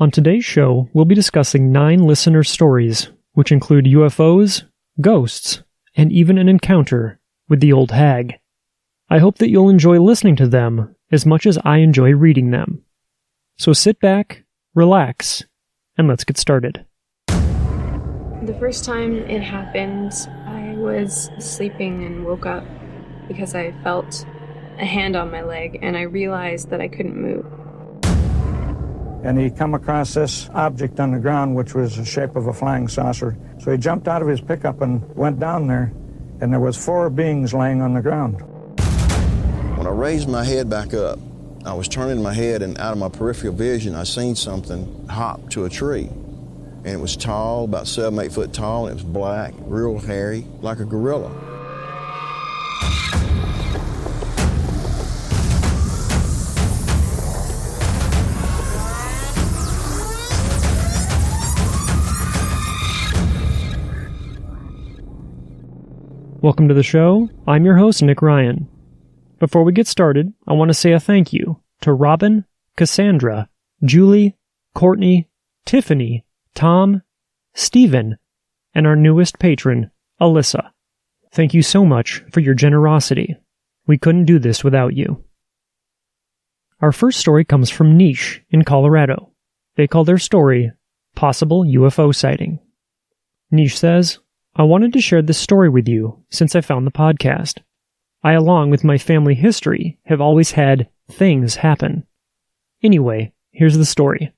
On today's show, we'll be discussing 9 listener stories, which include UFOs, ghosts, and even an encounter with the old hag. I hope that you'll enjoy listening to them as much as I enjoy reading them. So sit back, relax, and let's get started. The first time it happened, I was sleeping and woke up because I felt a hand on my leg and I realized that I couldn't move. And he come across this object on the ground, which was the shape of a flying saucer. So he jumped out of his pickup and went down there, and there was 4 beings laying on the ground. When I raised my head back up, I was turning my head, and out of my peripheral vision, I seen something hop to a tree. And it was tall, about 7, 8 foot tall, and it was black, real hairy, like a gorilla. Welcome to the show. I'm your host, Nick Ryan. Before we get started, I want to say a thank you to Robin, Cassandra, Julie, Courtney, Tiffany, Tom, Stephen, and our newest patron, Alyssa. Thank you so much for your generosity. We couldn't do this without you. Our first story comes from Niche in Colorado. They call their story, Possible UFO Sighting. Niche says, I wanted to share this story with you since I found the podcast. I, along with my family history, have always had things happen. Anyway, here's the story.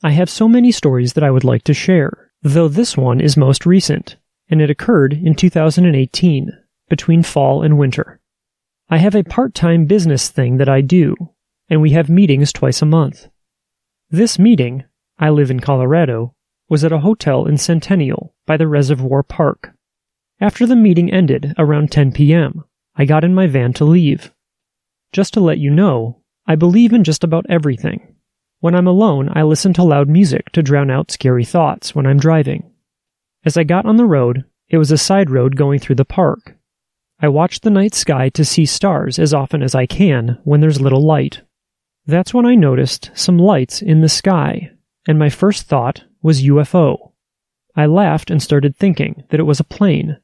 I have so many stories that I would like to share, though this one is most recent, and it occurred in 2018, between fall and winter. I have a part-time business thing that I do, and we have meetings twice a month. This meeting, I live in Colorado, was at a hotel in Centennial by the Reservoir Park. After the meeting ended around 10 p.m., I got in my van to leave. Just to let you know, I believe in just about everything. When I'm alone, I listen to loud music to drown out scary thoughts when I'm driving. As I got on the road, it was a side road going through the park. I watch the night sky to see stars as often as I can when there's little light. That's when I noticed some lights in the sky, and my first thought was UFO. I laughed and started thinking that it was a plane.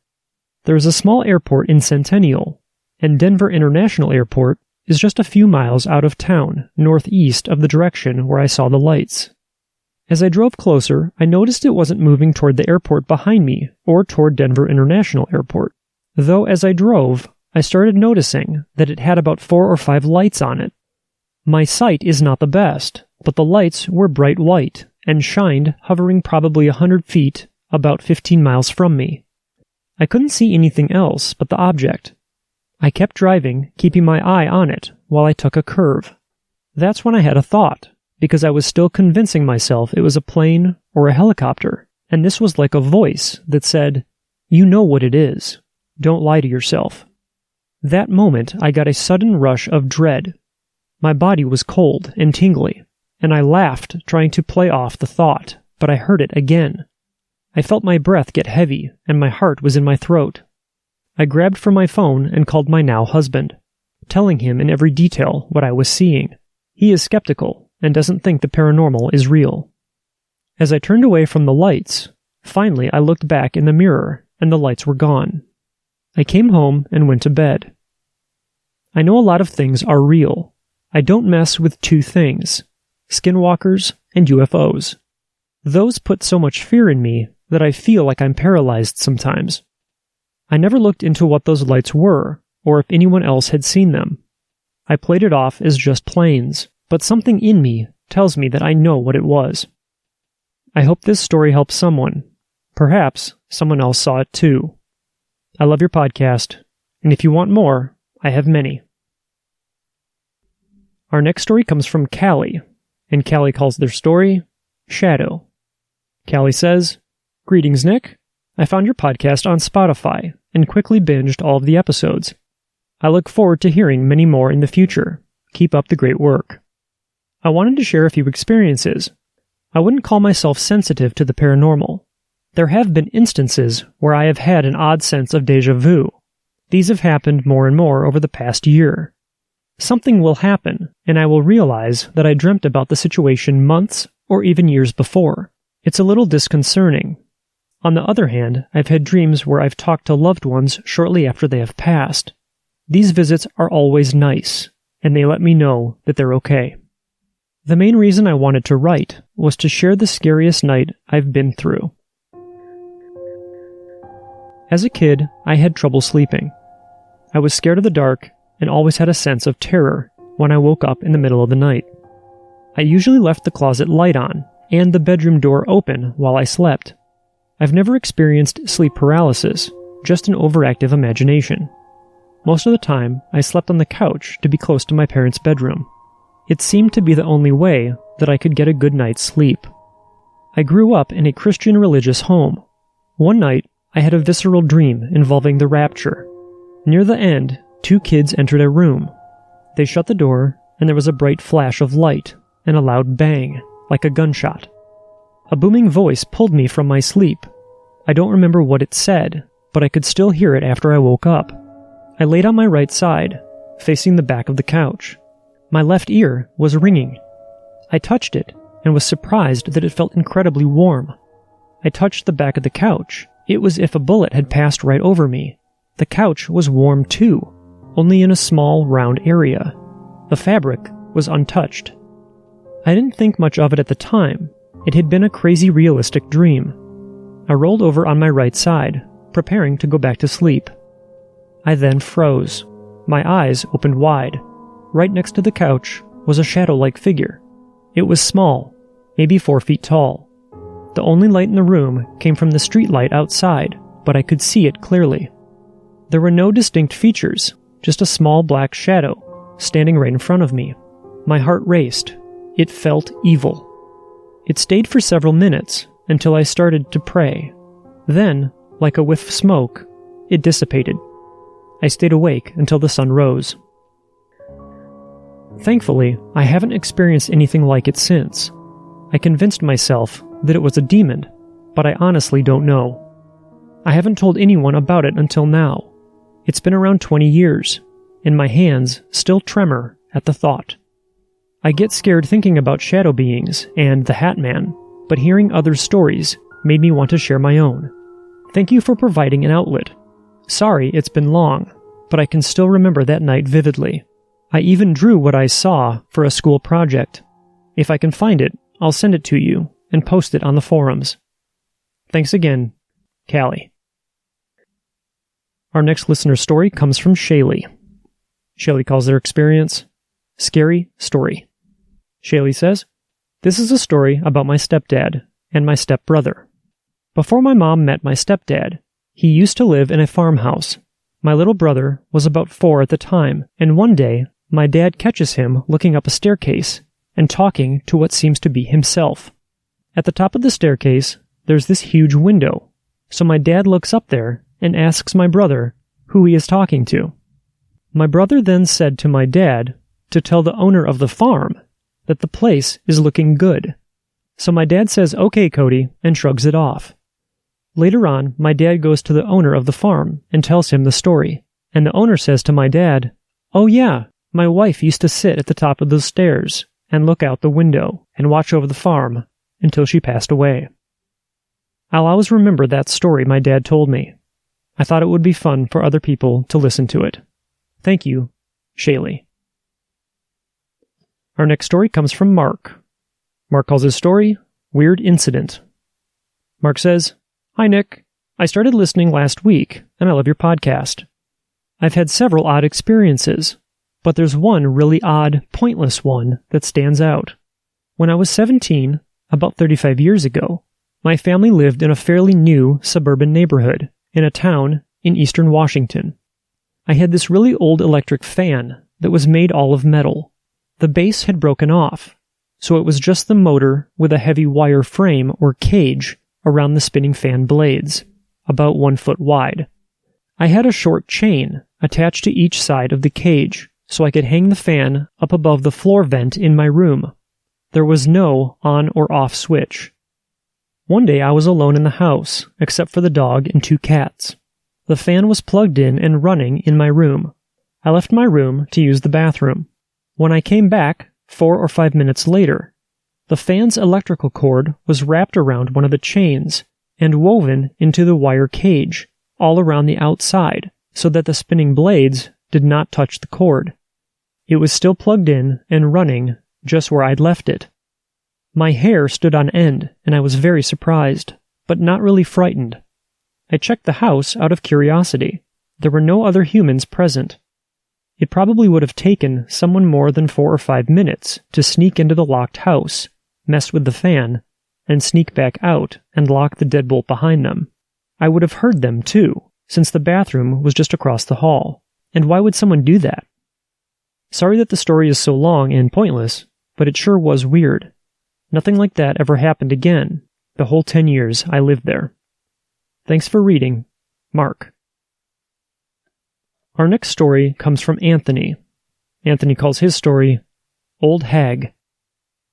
There is a small airport in Centennial, and Denver International Airport is just a few miles out of town, northeast of the direction where I saw the lights. As I drove closer, I noticed it wasn't moving toward the airport behind me or toward Denver International Airport. Though as I drove, I started noticing that it had about 4 or 5 lights on it. My sight is not the best, but the lights were bright white and shined, hovering probably 100 feet, about 15 miles from me. I couldn't see anything else but the object. I kept driving, keeping my eye on it while I took a curve. That's when I had a thought, because I was still convincing myself it was a plane or a helicopter, and this was like a voice that said, "You know what it is. Don't lie to yourself." That moment, I got a sudden rush of dread. My body was cold and tingly, and I laughed, trying to play off the thought, but I heard it again. I felt my breath get heavy, and my heart was in my throat. I grabbed for my phone and called my now husband, telling him in every detail what I was seeing. He is skeptical and doesn't think the paranormal is real. As I turned away from the lights, finally I looked back in the mirror, and the lights were gone. I came home and went to bed. I know a lot of things are real. I don't mess with 2 things: skinwalkers and UFOs. Those put so much fear in me that I feel like I'm paralyzed sometimes. I never looked into what those lights were, or if anyone else had seen them. I played it off as just planes, but something in me tells me that I know what it was. I hope this story helps someone. Perhaps someone else saw it too. I love your podcast, and if you want more, I have many. Our next story comes from Callie, and Callie calls their story Shadow. Callie says, "Greetings, Nick. I found your podcast on Spotify and quickly binged all of the episodes. I look forward to hearing many more in the future. Keep up the great work. I wanted to share a few experiences. I wouldn't call myself sensitive to the paranormal. There have been instances where I have had an odd sense of déjà vu. These have happened more and more over the past year. Something will happen, and I will realize that I dreamt about the situation months or even years before. It's a little disconcerting. On the other hand, I've had dreams where I've talked to loved ones shortly after they have passed. These visits are always nice, and they let me know that they're okay. The main reason I wanted to write was to share the scariest night I've been through. As a kid, I had trouble sleeping. I was scared of the dark and always had a sense of terror when I woke up in the middle of the night. I usually left the closet light on and the bedroom door open while I slept. I've never experienced sleep paralysis, just an overactive imagination. Most of the time, I slept on the couch to be close to my parents' bedroom. It seemed to be the only way that I could get a good night's sleep. I grew up in a Christian religious home. One night, I had a visceral dream involving the rapture. Near the end, 2 kids entered a room. They shut the door, and there was a bright flash of light and a loud bang, like a gunshot. A booming voice pulled me from my sleep. I don't remember what it said, but I could still hear it after I woke up. I laid on my right side, facing the back of the couch. My left ear was ringing. I touched it and was surprised that it felt incredibly warm. I touched the back of the couch. It was as if a bullet had passed right over me. The couch was warm too, only in a small, round area. The fabric was untouched. I didn't think much of it at the time. It had been a crazy realistic dream. I rolled over on my right side, preparing to go back to sleep. I then froze. My eyes opened wide. Right next to the couch was a shadow-like figure. It was small, maybe 4 feet tall. The only light in the room came from the street light outside, but I could see it clearly. There were no distinct features, just a small black shadow, standing right in front of me. My heart raced. It felt evil. It stayed for several minutes, until I started to pray. Then, like a whiff of smoke, it dissipated. I stayed awake until the sun rose. Thankfully, I haven't experienced anything like it since. I convinced myself that it was a demon, but I honestly don't know. I haven't told anyone about it until now. It's been around 20 years, and my hands still tremor at the thought. I get scared thinking about shadow beings and the Hat Man, but hearing others' stories made me want to share my own. Thank you for providing an outlet. Sorry it's been long, but I can still remember that night vividly. I even drew what I saw for a school project. If I can find it, I'll send it to you and post it on the forums. Thanks again, Callie. Our next listener story comes from Shaylee. Shaylee calls their experience, Scary Story. Shaylee says, "This is a story about my stepdad and my stepbrother. Before my mom met my stepdad, he used to live in a farmhouse. My little brother was about 4 at the time, and one day, my dad catches him looking up a staircase and talking to what seems to be himself. At the top of the staircase, there's this huge window, so my dad looks up there and asks my brother who he is talking to. My brother then said to my dad to tell the owner of the farm that the place is looking good. So my dad says, "Okay, Cody," and shrugs it off. Later on, my dad goes to the owner of the farm and tells him the story, and the owner says to my dad, "Oh yeah, my wife used to sit at the top of those stairs and look out the window and watch over the farm until she passed away." I'll always remember that story my dad told me. I thought it would be fun for other people to listen to it. Thank you, Shaylee. Our next story comes from Mark. Mark calls his story, Weird Incident. Mark says, "Hi Nick, I started listening last week, and I love your podcast. I've had several odd experiences, but there's one really odd, pointless one that stands out. When I was 17, about 35 years ago, my family lived in a fairly new suburban neighborhood in a town in eastern Washington. I had this really old electric fan that was made all of metal. The base had broken off, so it was just the motor with a heavy wire frame or cage around the spinning fan blades, about 1 foot wide. I had a short chain attached to each side of the cage, so I could hang the fan up above the floor vent in my room. There was no on or off switch. One day I was alone in the house, except for the dog and 2 cats. The fan was plugged in and running in my room. I left my room to use the bathroom. When I came back, 4 or 5 minutes later, The fan's electrical cord was wrapped around one of the chains and woven into the wire cage all around the outside so that the spinning blades did not touch the cord. It was still plugged in and running just where I'd left it. My hair stood on end, and I was very surprised, but not really frightened. I checked the house out of curiosity. There were no other humans present. It probably would have taken someone more than 4 or 5 minutes to sneak into the locked house, mess with the fan, and sneak back out and lock the deadbolt behind them. I would have heard them, too, since the bathroom was just across the hall. And why would someone do that? Sorry that the story is so long and pointless, but it sure was weird. Nothing like that ever happened again, the whole 10 years I lived there. Thanks for reading, Mark. Our next story comes from Anthony. Anthony calls his story, Old Hag.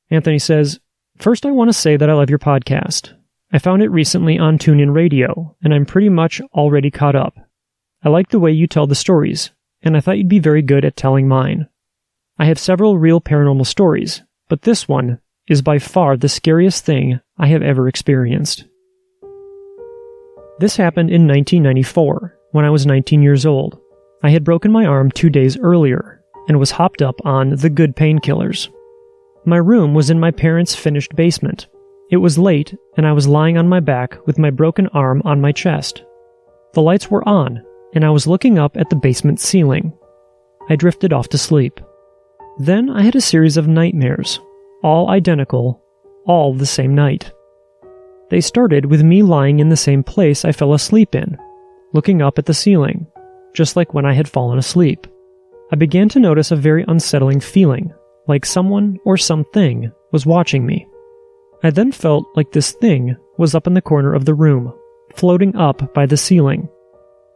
Anthony says, "First I want to say that I love your podcast. I found it recently on TuneIn Radio, and I'm pretty much already caught up. I like the way you tell the stories, and I thought you'd be very good at telling mine. I have several real paranormal stories, but this one is by far the scariest thing I have ever experienced. This happened in 1994, when I was 19 years old. I had broken my arm 2 days earlier, and was hopped up on the good painkillers. My room was in my parents' finished basement. It was late, and I was lying on my back with my broken arm on my chest. The lights were on, and I was looking up at the basement ceiling. I drifted off to sleep. Then I had a series of nightmares, all identical, all the same night. They started with me lying in the same place I fell asleep in, looking up at the ceiling, just like when I had fallen asleep. I began to notice a very unsettling feeling, like someone or something was watching me. I then felt like this thing was up in the corner of the room, floating up by the ceiling.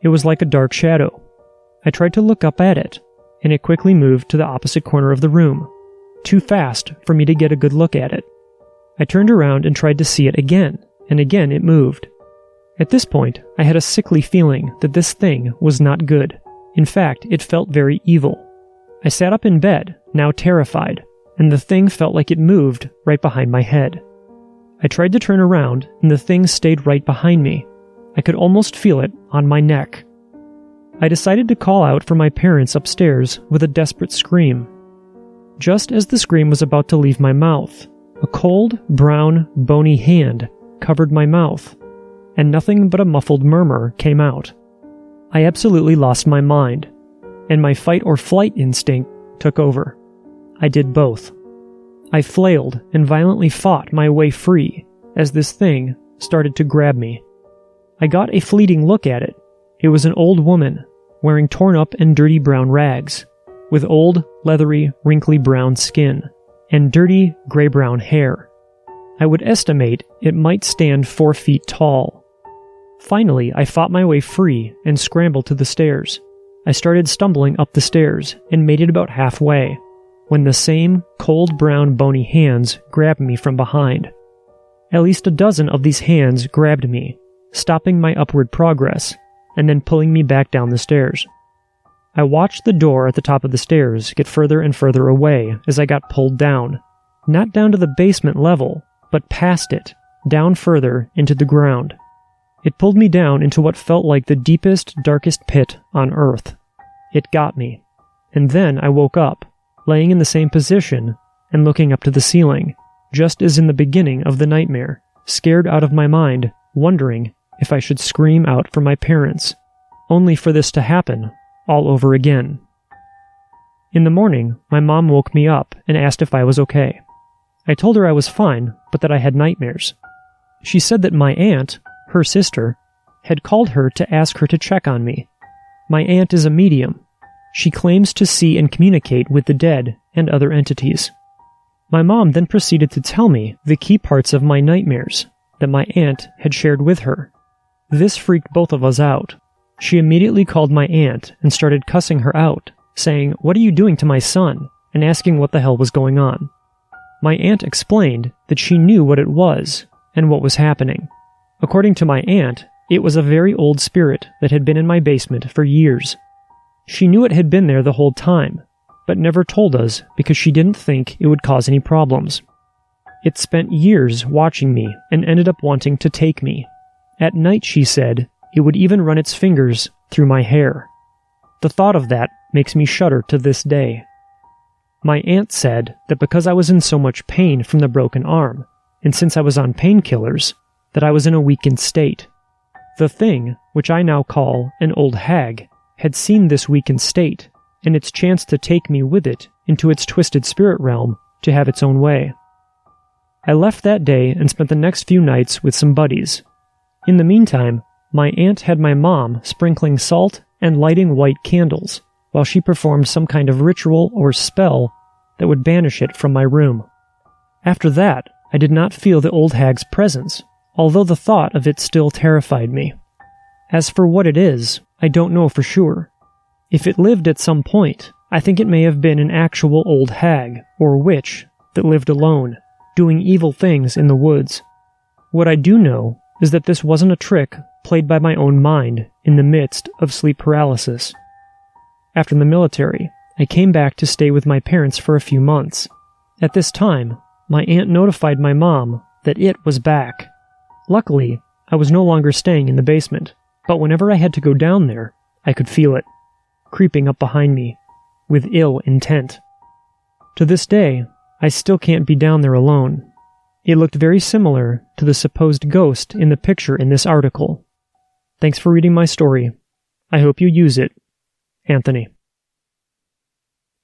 It was like a dark shadow. I tried to look up at it, and it quickly moved to the opposite corner of the room, too fast for me to get a good look at it. I turned around and tried to see it again, and again it moved. At this point, I had a sickly feeling that this thing was not good. In fact, it felt very evil. I sat up in bed, now terrified, and the thing felt like it moved right behind my head. I tried to turn around, and the thing stayed right behind me. I could almost feel it on my neck. I decided to call out for my parents upstairs with a desperate scream. Just as the scream was about to leave my mouth, a cold, brown, bony hand covered my mouth, and nothing but a muffled murmur came out. I absolutely lost my mind, and my fight or flight instinct took over. I did both. I flailed and violently fought my way free as this thing started to grab me. I got a fleeting look at it. It was an old woman, wearing torn up and dirty brown rags, with old, leathery, wrinkly brown skin, and dirty, gray-brown hair. I would estimate it might stand 4 feet tall. Finally, I fought my way free and scrambled to the stairs. I started stumbling up the stairs and made it about halfway, when the same cold brown bony hands grabbed me from behind. At least a dozen of these hands grabbed me, stopping my upward progress, and then pulling me back down the stairs. I watched the door at the top of the stairs get further and further away as I got pulled down, not down to the basement level, but past it, down further into the ground. It pulled me down into what felt like the deepest, darkest pit on Earth. It got me, and then I woke up, laying in the same position and looking up to the ceiling, just as in the beginning of the nightmare, scared out of my mind, wondering if I should scream out for my parents, only for this to happen all over again. In the morning, my mom woke me up and asked if I was okay. I told her I was fine, but that I had nightmares. She said that my aunt, her sister, had called her to ask her to check on me. My aunt is a medium. She claims to see and communicate with the dead and other entities. My mom then proceeded to tell me the key parts of my nightmares that my aunt had shared with her. This freaked both of us out. She immediately called my aunt and started cussing her out, saying, "What are you doing to my son?" and asking what the hell was going on. My aunt explained that she knew what it was and what was happening. According to my aunt, it was a very old spirit that had been in my basement for years. She knew it had been there the whole time, but never told us because she didn't think it would cause any problems. It spent years watching me and ended up wanting to take me. At night, she said, it would even run its fingers through my hair. The thought of that makes me shudder to this day. My aunt said that because I was in so much pain from the broken arm, and since I was on painkillers, that I was in a weakened state. The thing, which I now call an old hag, had seen this weakened state, and its chance to take me with it into its twisted spirit realm to have its own way. I left that day and spent the next few nights with some buddies. In the meantime, my aunt had my mom sprinkling salt and lighting white candles, while she performed some kind of ritual or spell that would banish it from my room. After that, I did not feel the old hag's presence, although the thought of it still terrified me. As for what it is, I don't know for sure. If it lived at some point, I think it may have been an actual old hag or witch that lived alone, doing evil things in the woods. What I do know is that this wasn't a trick played by my own mind in the midst of sleep paralysis. After the military, I came back to stay with my parents for a few months. At this time, my aunt notified my mom that it was back. Luckily, I was no longer staying in the basement, but whenever I had to go down there, I could feel it, creeping up behind me, with ill intent. To this day, I still can't be down there alone. It looked very similar to the supposed ghost in the picture in this article. Thanks for reading my story. I hope you use it. Anthony.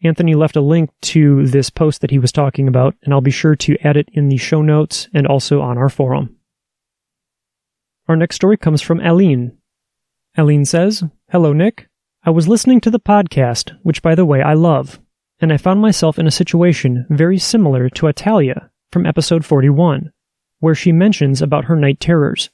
Anthony left a link to this post that he was talking about, and I'll be sure to add it in the show notes and also on our forum. Our next story comes from Aline. Aline says, "Hello, Nick. I was listening to the podcast, which by the way I love, and I found myself in a situation very similar to Atalia from episode 41, where she mentions about her night terrors.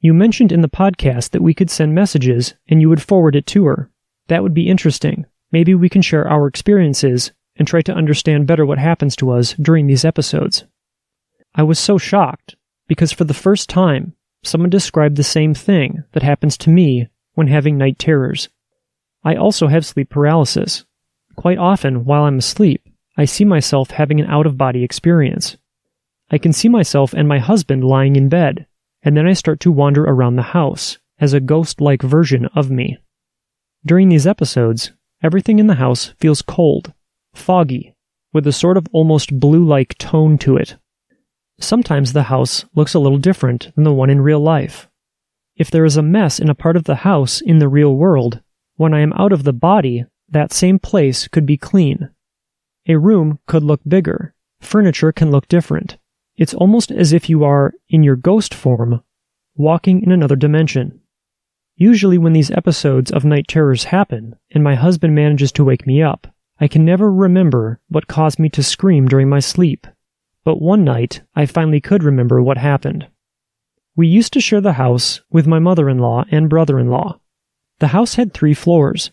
You mentioned in the podcast that we could send messages and you would forward it to her. That would be interesting. Maybe we can share our experiences and try to understand better what happens to us during these episodes." I was so shocked, because for the first time, someone described the same thing that happens to me when having night terrors. I also have sleep paralysis. Quite often, while I'm asleep, I see myself having an out-of-body experience. I can see myself and my husband lying in bed, and then I start to wander around the house as a ghost-like version of me. During these episodes, everything in the house feels cold, foggy, with a sort of almost blue-like tone to it. Sometimes the house looks a little different than the one in real life. If there is a mess in a part of the house in the real world, when I am out of the body, that same place could be clean. A room could look bigger. Furniture can look different. It's almost as if you are, in your ghost form, walking in another dimension. Usually when these episodes of night terrors happen, and my husband manages to wake me up, I can never remember what caused me to scream during my sleep. But one night, I finally could remember what happened. We used to share the house with my mother-in-law and brother-in-law. The house had 3 floors.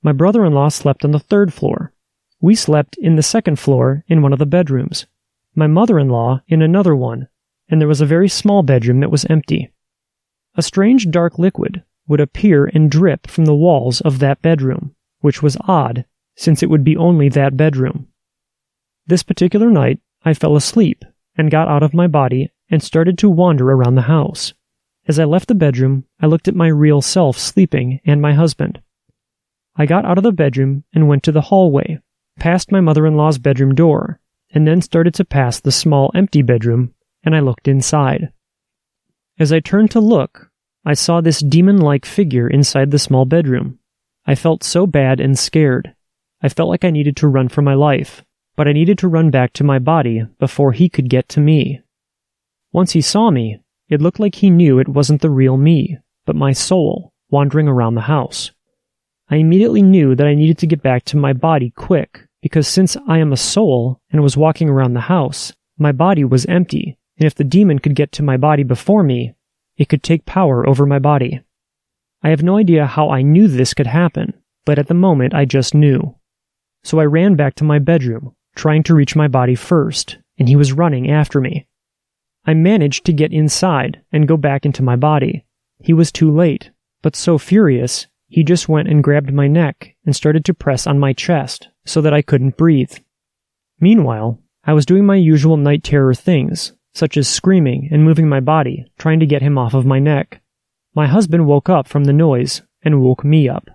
My brother-in-law slept on the 3rd floor. We slept in the 2nd floor in one of the bedrooms. My mother-in-law in another one, and there was a very small bedroom that was empty. A strange dark liquid would appear and drip from the walls of that bedroom, which was odd, since it would be only that bedroom. This particular night, I fell asleep and got out of my body and started to wander around the house. As I left the bedroom, I looked at my real self sleeping and my husband. I got out of the bedroom and went to the hallway, past my mother-in-law's bedroom door, and then started to pass the small empty bedroom, and I looked inside. As I turned to look, I saw this demon-like figure inside the small bedroom. I felt so bad and scared. I felt like I needed to run for my life, but I needed to run back to my body before he could get to me. Once he saw me, it looked like he knew it wasn't the real me, but my soul, wandering around the house. I immediately knew that I needed to get back to my body quick, because since I am a soul and was walking around the house, my body was empty, and if the demon could get to my body before me, it could take power over my body. I have no idea how I knew this could happen, but at the moment I just knew. So I ran back to my bedroom, trying to reach my body first, and he was running after me. I managed to get inside and go back into my body. He was too late, but so furious, he just went and grabbed my neck and started to press on my chest so that I couldn't breathe. Meanwhile, I was doing my usual night terror things, such as screaming and moving my body, trying to get him off of my neck. My husband woke up from the noise and woke me up.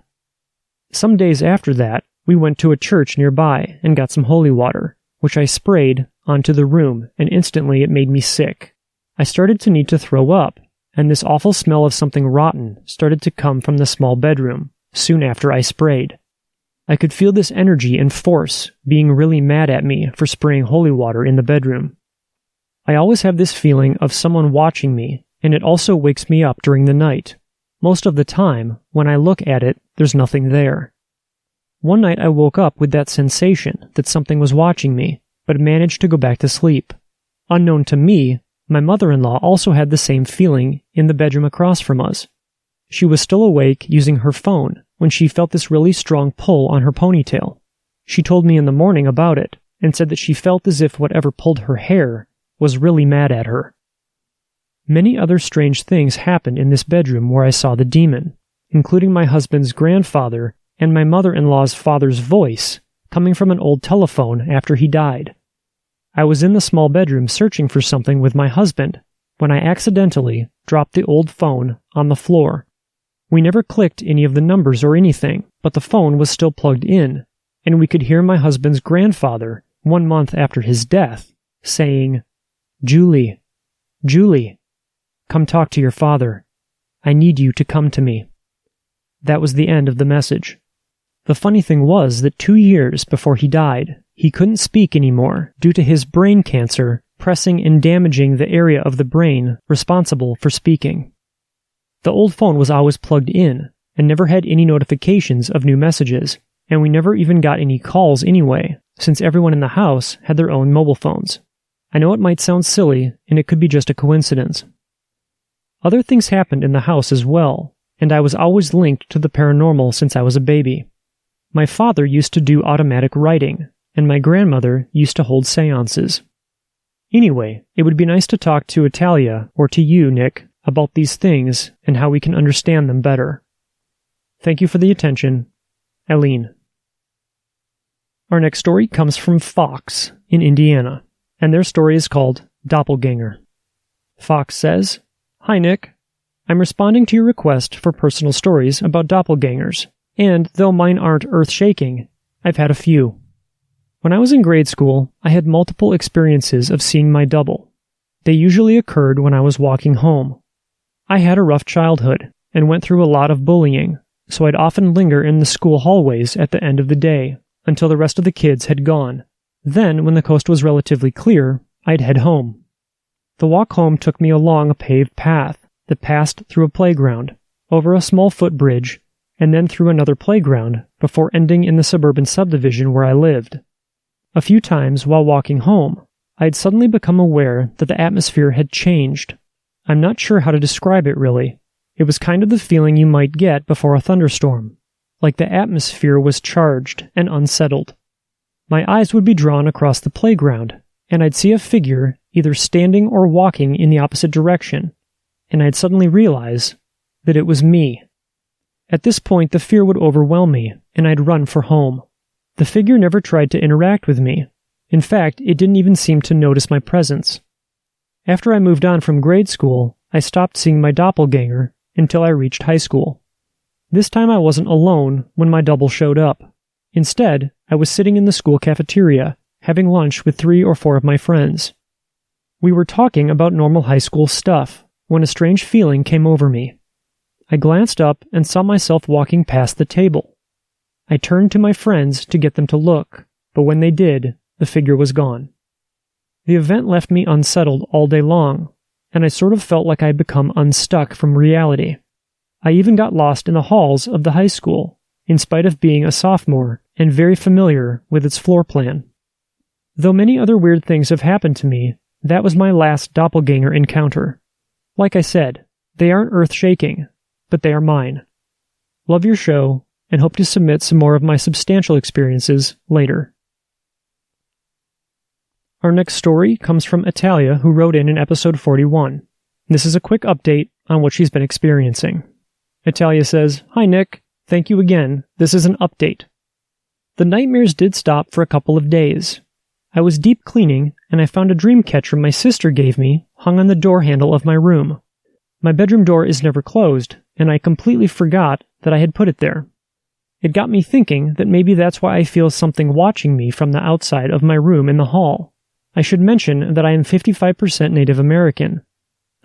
Some days after that, we went to a church nearby and got some holy water, which I sprayed onto the room, and instantly it made me sick. I started to need to throw up, and this awful smell of something rotten started to come from the small bedroom soon after I sprayed. I could feel this energy and force being really mad at me for spraying holy water in the bedroom. I always have this feeling of someone watching me, and it also wakes me up during the night. Most of the time, when I look at it, there's nothing there. One night I woke up with that sensation that something was watching me, but managed to go back to sleep. Unknown to me, my mother-in-law also had the same feeling in the bedroom across from us. She was still awake using her phone when she felt this really strong pull on her ponytail. She told me in the morning about it and said that she felt as if whatever pulled her hair was really mad at her. Many other strange things happened in this bedroom where I saw the demon, including my husband's grandfather and my mother-in-law's father's voice coming from an old telephone after he died. I was in the small bedroom searching for something with my husband when I accidentally dropped the old phone on the floor. We never clicked any of the numbers or anything, but the phone was still plugged in, and we could hear my husband's grandfather, 1 month after his death, saying, "Julie, Julie, come talk to your father. I need you to come to me." That was the end of the message. The funny thing was that 2 years before he died, he couldn't speak anymore due to his brain cancer pressing and damaging the area of the brain responsible for speaking. The old phone was always plugged in and never had any notifications of new messages, and we never even got any calls anyway, since everyone in the house had their own mobile phones. I know it might sound silly, and it could be just a coincidence. Other things happened in the house as well, and I was always linked to the paranormal since I was a baby. My father used to do automatic writing, and my grandmother used to hold seances. Anyway, it would be nice to talk to Italia, or to you, Nick, about these things and how we can understand them better. Thank you for the attention. Eileen. Our next story comes from Fox in Indiana, and their story is called Doppelganger. Fox says, "Hi Nick. I'm responding to your request for personal stories about doppelgangers, and though mine aren't earth-shaking, I've had a few. When I was in grade school, I had multiple experiences of seeing my double. They usually occurred when I was walking home. I had a rough childhood and went through a lot of bullying, so I'd often linger in the school hallways at the end of the day until the rest of the kids had gone. Then, when the coast was relatively clear, I'd head home. The walk home took me along a paved path that passed through a playground, over a small footbridge, and then through another playground before ending in the suburban subdivision where I lived. A few times while walking home, I'd suddenly become aware that the atmosphere had changed. I'm not sure how to describe it really. It was kind of the feeling you might get before a thunderstorm, like the atmosphere was charged and unsettled. My eyes would be drawn across the playground, and I'd see a figure either standing or walking in the opposite direction, and I'd suddenly realize that it was me. At this point, the fear would overwhelm me, and I'd run for home. The figure never tried to interact with me. In fact, it didn't even seem to notice my presence. After I moved on from grade school, I stopped seeing my doppelganger until I reached high school. This time I wasn't alone when my double showed up. Instead, I was sitting in the school cafeteria, having lunch with 3 or 4 of my friends. We were talking about normal high school stuff when a strange feeling came over me. I glanced up and saw myself walking past the table. I turned to my friends to get them to look, but when they did, the figure was gone. The event left me unsettled all day long, and I sort of felt like I'd become unstuck from reality. I even got lost in the halls of the high school, in spite of being a sophomore and very familiar with its floor plan. Though many other weird things have happened to me, that was my last doppelganger encounter. Like I said, they aren't earth-shaking, but they are mine. Love your show, and hope to submit some more of my substantial experiences later." Our next story comes from Italia, who wrote in episode 41. This is a quick update on what she's been experiencing. Italia says, "Hi Nick, thank you again. This is an update. The nightmares did stop for a couple of days. I was deep cleaning, and I found a dream catcher my sister gave me hung on the door handle of my room. My bedroom door is never closed, and I completely forgot that I had put it there. It got me thinking that maybe that's why I feel something watching me from the outside of my room in the hall. I should mention that I am 55% Native American.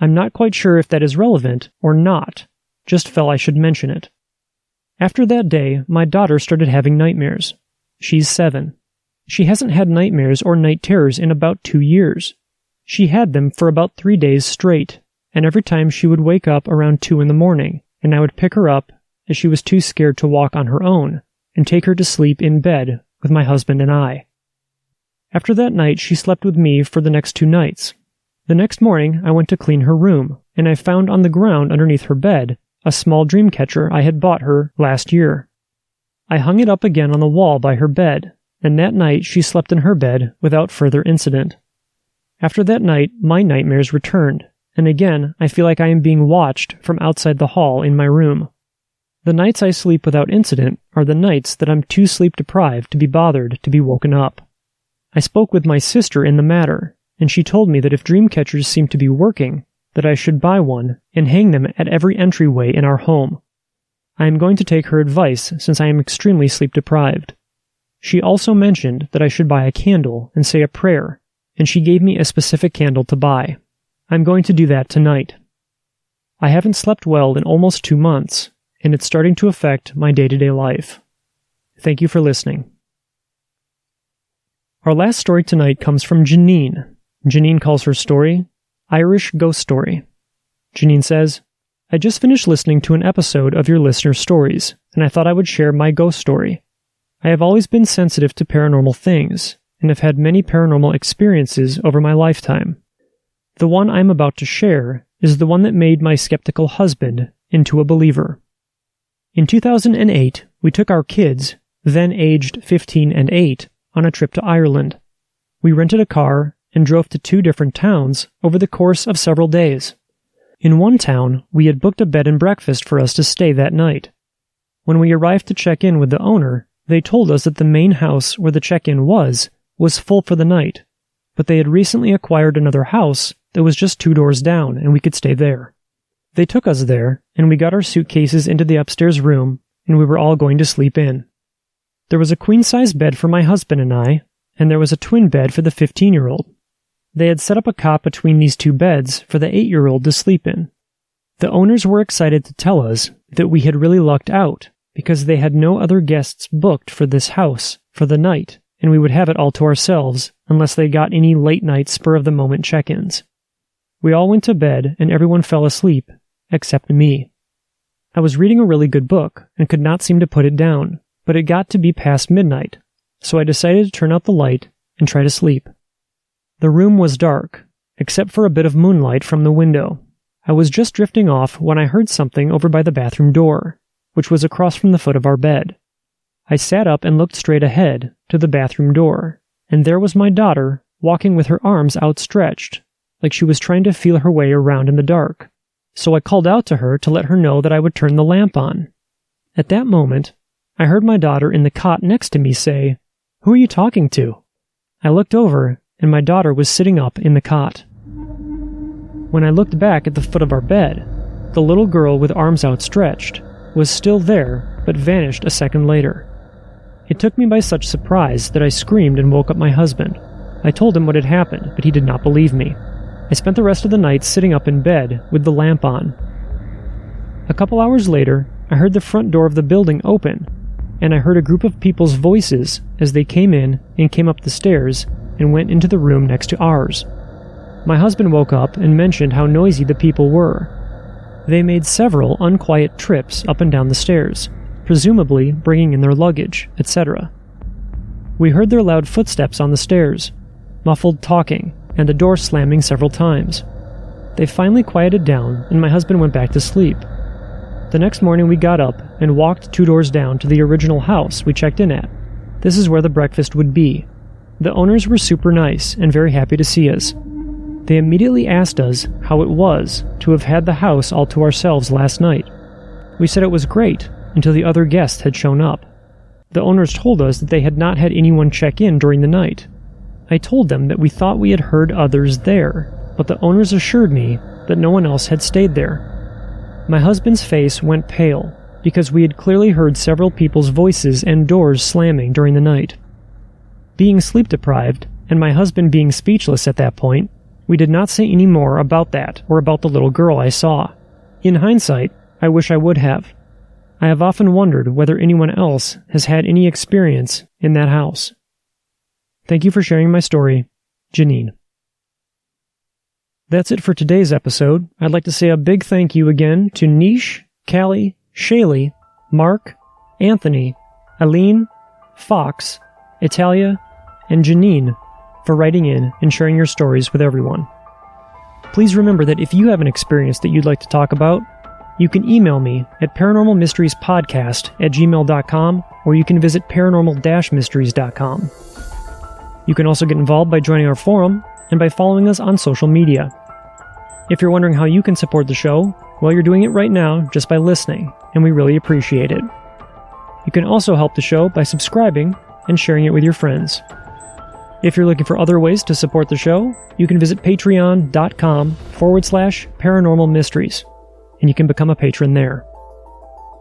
I'm not quite sure if that is relevant or not, just felt I should mention it. After that day, my daughter started having nightmares. She's 7. She hasn't had nightmares or night terrors in about 2 years. She had them for about 3 days straight, and every time she would wake up around 2 in the morning, and I would pick her up as she was too scared to walk on her own, and take her to sleep in bed with my husband and I. After that night, she slept with me for the next 2 nights. The next morning, I went to clean her room, and I found on the ground underneath her bed a small dream catcher I had bought her last year. I hung it up again on the wall by her bed, and that night she slept in her bed without further incident. After that night, my nightmares returned, and again I feel like I am being watched from outside the hall in my room. The nights I sleep without incident are the nights that I'm too sleep-deprived to be bothered to be woken up. I spoke with my sister in the matter, and she told me that if dream catchers seem to be working, that I should buy one and hang them at every entryway in our home. I am going to take her advice since I am extremely sleep-deprived. She also mentioned that I should buy a candle and say a prayer, and she gave me a specific candle to buy. I'm going to do that tonight. I haven't slept well in almost 2 months, and it's starting to affect my day-to-day life. Thank you for listening. Our last story tonight comes from Janine. Janine calls her story Irish Ghost Story. Janine says, I just finished listening to an episode of your listener stories, and I thought I would share my ghost story. I have always been sensitive to paranormal things, and have had many paranormal experiences over my lifetime. The one I'm about to share is the one that made my skeptical husband into a believer. In 2008, we took our kids, then aged 15 and 8, on a trip to Ireland. We rented a car and drove to 2 different towns over the course of several days. In one town, we had booked a bed and breakfast for us to stay that night. When we arrived to check in with the owner, they told us that the main house where the check-in was full for the night, but they had recently acquired another house that was just 2 doors down and we could stay there. They took us there, and we got our suitcases into the upstairs room, and we were all going to sleep in. There was a queen-size bed for my husband and I, and there was a twin bed for the 15-year-old. They had set up a cot between these 2 beds for the 8-year-old to sleep in. The owners were excited to tell us that we had really lucked out, because they had no other guests booked for this house for the night, and we would have it all to ourselves unless they got any late-night spur-of-the-moment check-ins. We all went to bed, and everyone fell asleep, except me. I was reading a really good book and could not seem to put it down, but it got to be past midnight, so I decided to turn out the light and try to sleep. The room was dark, except for a bit of moonlight from the window. I was just drifting off when I heard something over by the bathroom door, which was across from the foot of our bed. I sat up and looked straight ahead to the bathroom door, and there was my daughter walking with her arms outstretched, like she was trying to feel her way around in the dark. So I called out to her to let her know that I would turn the lamp on. At that moment, I heard my daughter in the cot next to me say, "Who are you talking to?" I looked over, and my daughter was sitting up in the cot. When I looked back at the foot of our bed, the little girl with arms outstretched was still there, but vanished a second later. It took me by such surprise that I screamed and woke up my husband. I told him what had happened, but he did not believe me. I spent the rest of the night sitting up in bed with the lamp on. A couple hours later, I heard the front door of the building open, and I heard a group of people's voices as they came in and came up the stairs and went into the room next to ours. My husband woke up and mentioned how noisy the people were. They made several unquiet trips up and down the stairs, presumably bringing in their luggage, etc. We heard their loud footsteps on the stairs, muffled talking, and the door slamming several times. They finally quieted down, and my husband went back to sleep. The next morning we got up and walked 2 doors down to the original house we checked in at. This is where the breakfast would be. The owners were super nice and very happy to see us. They immediately asked us how it was to have had the house all to ourselves last night. We said it was great until the other guests had shown up. The owners told us that they had not had anyone check in during the night. I told them that we thought we had heard others there, but the owners assured me that no one else had stayed there. My husband's face went pale, because we had clearly heard several people's voices and doors slamming during the night. Being sleep-deprived, and my husband being speechless at that point, we did not say any more about that or about the little girl I saw. In hindsight, I wish I would have. I have often wondered whether anyone else has had any experience in that house. Thank you for sharing my story, Janine. That's it for today's episode. I'd like to say a big thank you again to Nish, Callie, Shaylee, Mark, Anthony, Aline, Fox, Italia, and Janine for writing in and sharing your stories with everyone. Please remember that if you have an experience that you'd like to talk about, you can email me at paranormalmysteriespodcast@gmail.com, or you can visit paranormal-mysteries.com. You can also get involved by joining our forum and by following us on social media. If you're wondering how you can support the show, well, you're doing it right now just by listening, and we really appreciate it. You can also help the show by subscribing and sharing it with your friends. If you're looking for other ways to support the show, you can visit patreon.com/paranormal mysteries, and you can become a patron there.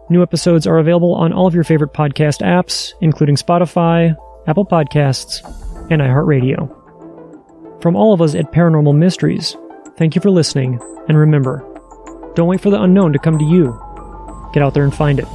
New episodes are available on all of your favorite podcast apps, including Spotify, Apple Podcasts, and iHeartRadio. From all of us at Paranormal Mysteries, thank you for listening, and remember, don't wait for the unknown to come to you. Get out there and find it.